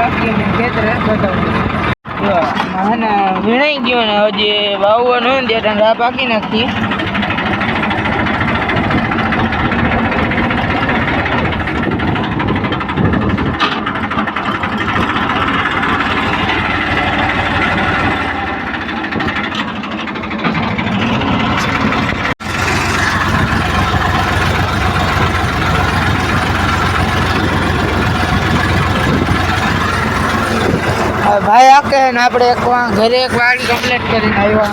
બાકી ખેતરે બતાવું મને વીણાઈ ગયો ને હજી વાવવાનું ને ત્યાં રા પાકી નાખી. ભાઈ આકે ને આપણે એક ઘરે એક વાડી કમ્પ્લીટ કરીને આવ્યા.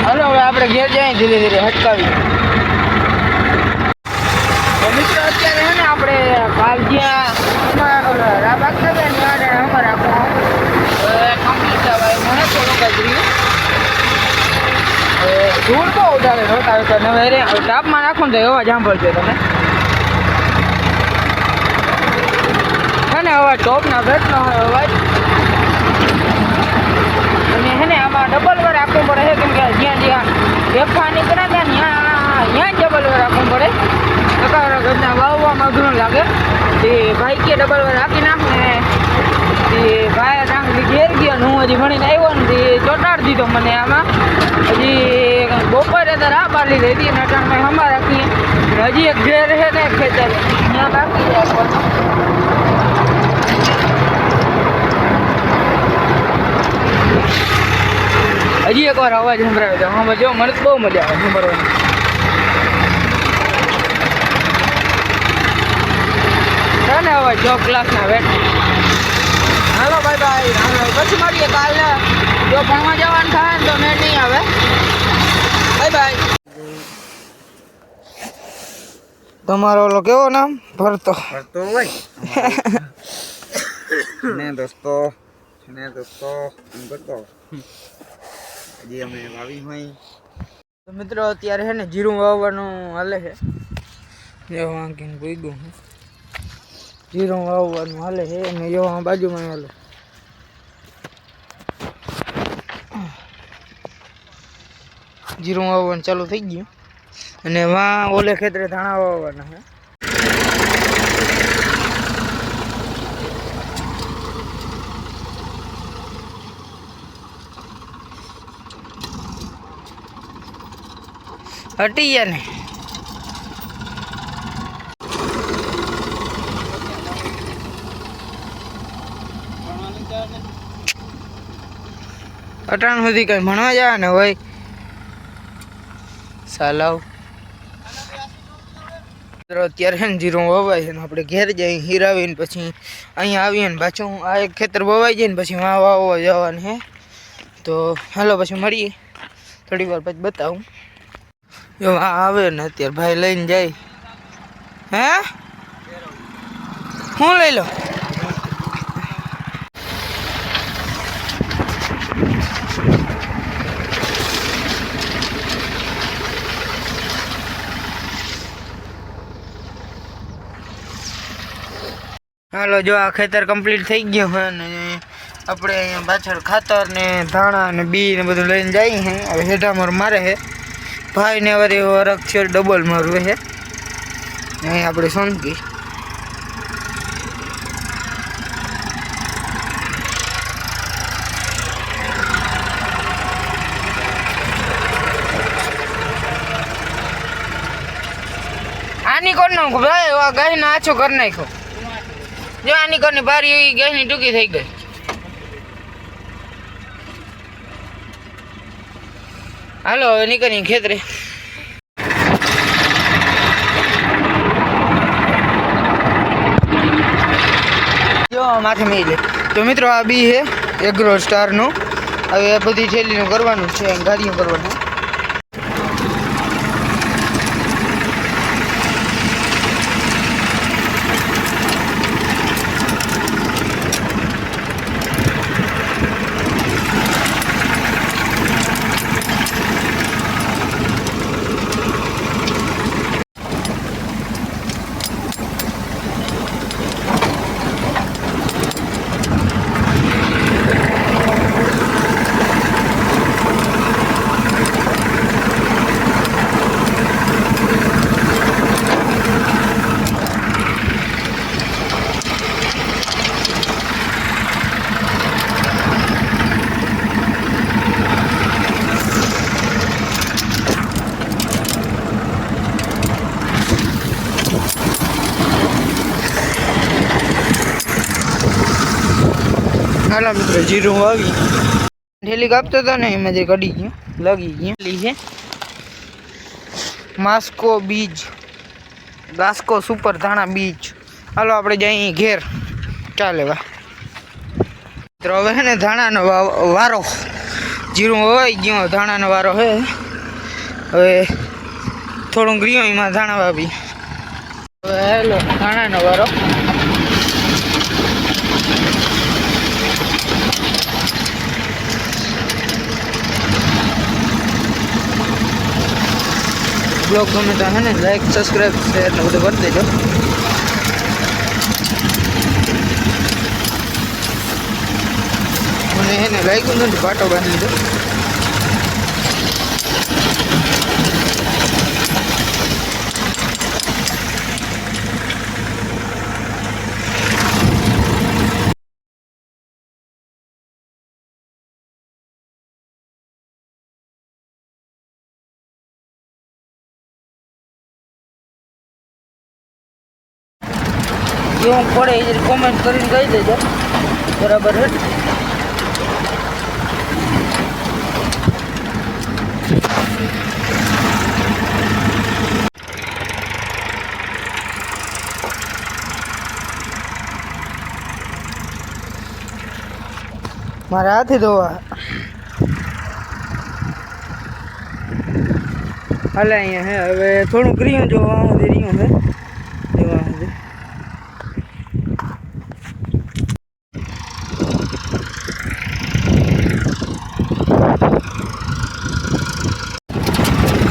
હાલો હવે આપણે ઘેર જઈએ ધીરે ધીરે હટકાવી. મિત્રો અત્યારે છે ને આપણે કાલ જ્યાં રા પાકતા હતા ને ત્યાં અમારે આખું કમ્પ્લીટ ભાઈ મને થોડુંક જ રહ્યું. ધૂળ બહુ ઉડાડે રોતા હવે તાપમાં નાખો ને તો એવા સાંભળજો તમે હે ને અવાજ ટોપના બ્રેકનો અવાજ. અને હે ને આમાં ડબલ વાર રાખવું પડે છે કેમ કે જ્યાં જ્યાં ફેફા નીકળ્યા ત્યાં ત્યાં ડબલ વાર રાખવું પડે. ઘરના વાવવામાં અઘરું લાગે એ ભાઈ કે ડબલ વાર રાખી નાખ ને એ ભાઈ નાખી ઘેર ગયો ને હું હજી ભણીને આવ્યો ને ચોટાડી દીધો મને આમાં. હજી બપોરે તો રા બારી રહી હતી ને અટાણમાં હમા રાખીએ હજી એક ઘેર છે ને ખેતર ત્યાં બાકી જાય. હજી એકવાર અવાજ સંભળાવ્યો હતો આમાં જો મને બહુ મજા આવે સાંભળવાની. ને અવાજ જોબ ક્લાસના વેટ. હાલો બાય બાય. પછી મળીએ કાલે. જો ભણવા જવાનું થાય ને તો મેં નહીં આવે. Bye bye. તમારો ઓલો કેવો નામ? ભરતો હોય ને દોસ્તો એમ કરતો હજી અમે વાવી હોય. તો મિત્રો અત્યારે છે ને જીરું વાવવાનું હાલે છે. એવું આંકીને ભૂઈ ગયું જીરું વાવવાનું હાલે છે અને એવા બાજુમાં હાલે. જીરું વાવવાનું ચાલુ થઈ ગયું અને વાં ઓલે ખેતરે ધાણા વાવવાના છે. હટી ગયા ને અટાણ સુધી કઈ ભણવા જાય ને હોય સાલાવ. અત્યારે છે ને જીરું વવાય છે ને આપણે ઘેર જઈ હીરાવીને પછી અહીંયા આવીએ ને પાછું આ એક ખેતર વવાઈ જાય ને પછી વાવવા જવાનું હે. તો હાલો પછી મળીએ થોડી વાર પછી બતાવું. જો આ આવે ને અત્યારે ભાઈ લઈને જાય. હે હું લઈ લો. હાલો જો આ ખેતર કમ્પ્લીટ થઈ ગયું છે ને આપણે અહીંયા પાછળ ખાતર ને ધાણા ને બી ને બધું લઈને જઈએ હે. હવે હેઠા મારે છે ભાઈ ને વરે વરખ છે ડબલ મારવે છે અહીં આપણે સોનકી. આની કોણ નાખો ભાઈ ગાય ને આછો કરી નાખો. જો આની કોની બારી ગાય ની ટૂંકી થઈ ગઈ. હાલો હવે નીકળી ખેતરે. જો માથે મેં લે. તો મિત્રો આ બી છે એગ્રો સ્ટારનું. હવે આ બધી થેલીનું કરવાનું છે ગાડીઓ કરવાનું. હાલો મિત્રો જીરું વાવી ઢેલી કાપતો હતો ને એમાં જે કડી ગયું લગી ગયું છે માસ્કો બીજ ગાસ્કો સુપર ધાણા બીજ. હાલો આપણે જઈએ ઘેર ચાલે વા મિત્રો. હવે હે ને ધાણાનો વારો જીરું વવાઈ ગયો ધાણાનો વારો હે. હવે થોડું ગ્રીઓમાં ધાણા વાવી. હવે હેલો ધાણાનો વારો. બ્લોગ ગમે તો હે ને લાઈક સબસ્ક્રાઈબ શેર ને બધું કરી દેજો. મને હે ને લાગ્યું નથી પાટો બાંધી દો. કેવું પડે એ કોમેન્ટ કરીને કહી દેજો. બરાબર હે. મારા હાથે ધોવા હાલે અહીંયા હે. હવે થોડું કર્યું જોવા રહ્યું હે જોવા હે.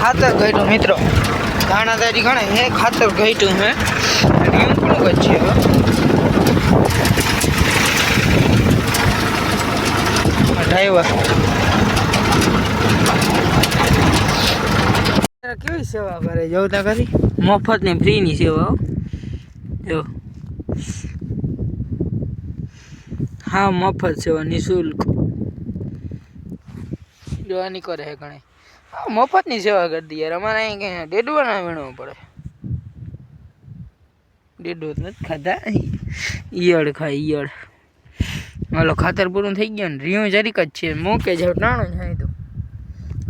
ખાતર ઘટ્યું મિત્રો ધાણાદારી ગણે હે. ખાતર ઘટ્યું હે રીંગ થોડુંક જ છે. ડ્રાઈવર કેવી સેવા કરે જોતા કરી. મફત ને ફ્રીની સેવા જો. હા મફત સેવા નિઃશુલ્ક જોવાની કરે હે ઘણી. હા મફતની સેવા કરી દી યાર. અમારે અહીં ક્યાં ડેડવા ના વીણવું પડે. ડેડો નથી ખાધા ઈયળ ખાય ઈયળ. હાલો ખાતર પૂરું થઈ ગયું ને રીયું જરીક જ છે. મૂકે જાવ નાણું થાય તો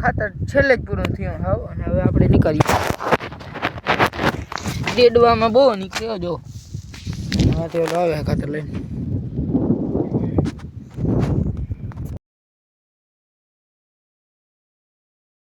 ખાતર છેલ્લે જ પૂરું થયું હાવ. અને હવે આપણે નીકળીએ. ડેડવામાં બહુ નીકળ્યો જો. હા તો આવે ખાતર લઈને.